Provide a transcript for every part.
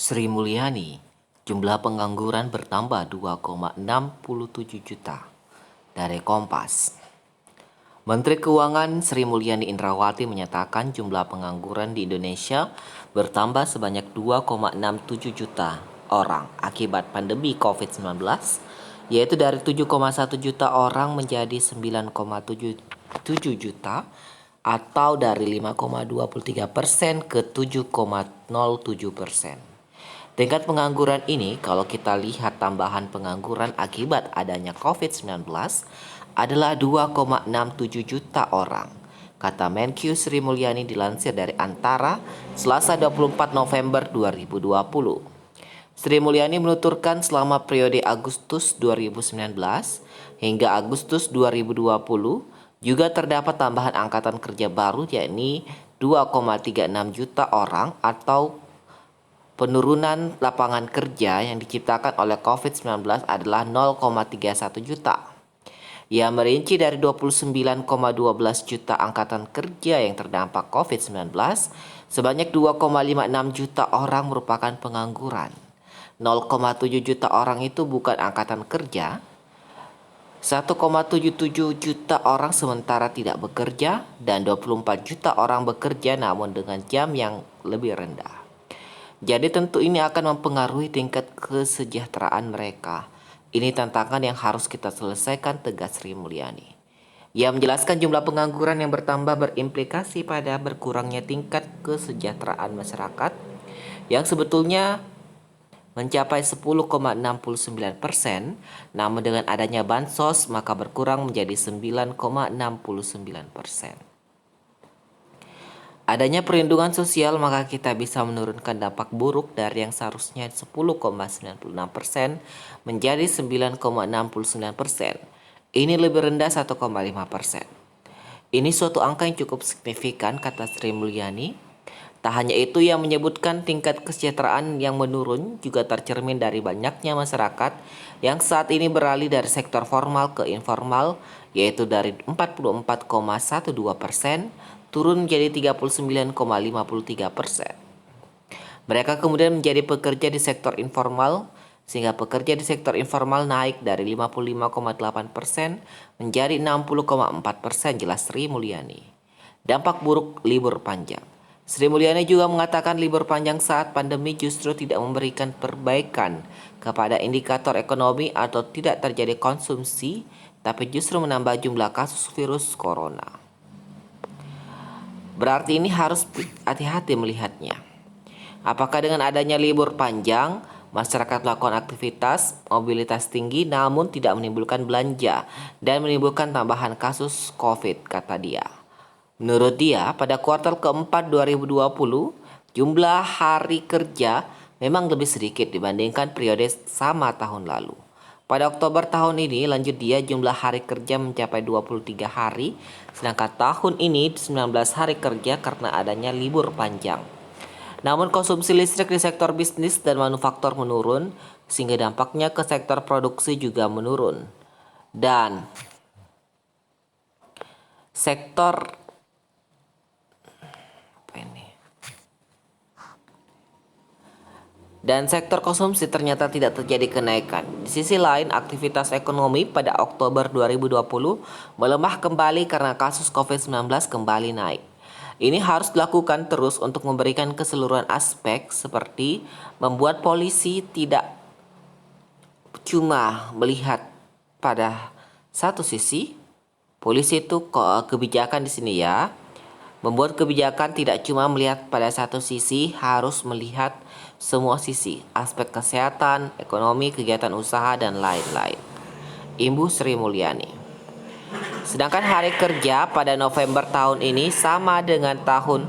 Sri Mulyani, jumlah pengangguran bertambah 2,67 juta. Dari Kompas. Menteri Keuangan Sri Mulyani Indrawati menyatakan jumlah pengangguran di Indonesia bertambah sebanyak 2,67 juta orang akibat pandemi COVID-19, yaitu dari 7,1 juta orang menjadi 9,77 juta atau dari 5,23% ke 7,07%. Tingkat pengangguran ini kalau kita lihat tambahan pengangguran akibat adanya COVID-19 adalah 2,67 juta orang, kata Menkyu Sri Mulyani dilansir dari Antara Selasa 24 November 2020. Sri Mulyani menuturkan selama periode Agustus 2019 hingga Agustus 2020 juga terdapat tambahan angkatan kerja baru yakni 2,36 juta orang atau penurunan lapangan kerja yang diciptakan oleh COVID-19 adalah 0,31 juta. Ia merinci dari 29,12 juta angkatan kerja yang terdampak COVID-19, sebanyak 2,56 juta orang merupakan pengangguran. 0,7 juta orang itu bukan angkatan kerja. 1,77 juta orang sementara tidak bekerja dan 24 juta orang bekerja namun dengan jam yang lebih rendah. Jadi tentu ini akan mempengaruhi tingkat kesejahteraan mereka. Ini tantangan yang harus kita selesaikan, tegas Sri Mulyani. Ia menjelaskan jumlah pengangguran yang bertambah berimplikasi pada berkurangnya tingkat kesejahteraan masyarakat yang sebetulnya mencapai 10,69%, namun dengan adanya bansos maka berkurang menjadi 9,69%. Adanya perlindungan sosial maka kita bisa menurunkan dampak buruk dari yang seharusnya 10,96% menjadi 9,69%. Ini lebih rendah 1,5%. Ini suatu angka yang cukup signifikan, kata Sri Mulyani. Tak hanya itu, yang menyebutkan tingkat kesejahteraan yang menurun juga tercermin dari banyaknya masyarakat yang saat ini beralih dari sektor formal ke informal, yaitu dari 44,12% turun menjadi 39,53%. Mereka kemudian menjadi pekerja di sektor informal, sehingga pekerja di sektor informal naik dari 55,8% menjadi 60,4%, jelas Sri Mulyani. Dampak buruk libur panjang. Sri Mulyani juga mengatakan libur panjang saat pandemi justru tidak memberikan perbaikan kepada indikator ekonomi atau tidak terjadi konsumsi, tapi justru menambah jumlah kasus virus corona. Berarti ini harus hati-hati melihatnya. Apakah dengan adanya libur panjang, masyarakat melakukan aktivitas, mobilitas tinggi namun tidak menimbulkan belanja dan menimbulkan tambahan kasus COVID, kata dia. Menurut dia, pada kuartal keempat 2020, jumlah hari kerja memang lebih sedikit dibandingkan periode sama tahun lalu. Pada Oktober tahun ini, lanjut dia, jumlah hari kerja mencapai 23 hari, sedangkan tahun ini 19 hari kerja karena adanya libur panjang. Namun konsumsi listrik di sektor bisnis dan manufaktur menurun, sehingga dampaknya ke sektor produksi juga menurun. Dan sektor konsumsi ternyata tidak terjadi kenaikan. Di sisi lain, aktivitas ekonomi pada Oktober 2020 melemah kembali karena kasus COVID-19 kembali naik. Ini harus dilakukan terus untuk memberikan keseluruhan aspek seperti membuat polisi tidak cuma melihat pada satu sisi. Polisi itu kebijakan di sini ya. Membuat kebijakan tidak cuma melihat pada satu sisi, harus melihat semua sisi, aspek kesehatan, ekonomi, kegiatan usaha, dan lain-lain. Imbu Sri Mulyani. Sedangkan hari kerja pada November tahun ini sama dengan tahun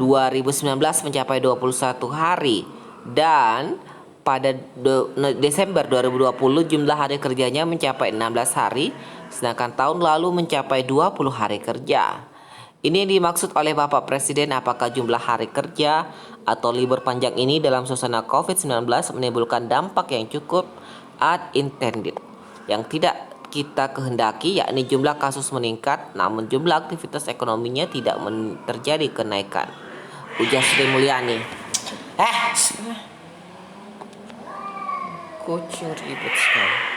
2019 mencapai 21 hari. Dan pada Desember 2020 jumlah hari kerjanya mencapai 16 hari, sedangkan tahun lalu mencapai 20 hari kerja. Ini yang dimaksud oleh Bapak Presiden, apakah jumlah hari kerja atau libur panjang ini dalam suasana COVID-19 menimbulkan dampak yang cukup unintended yang tidak kita kehendaki, yakni jumlah kasus meningkat namun jumlah aktivitas ekonominya tidak terjadi kenaikan, ujar Sri Mulyani. Kucing ribet sekali.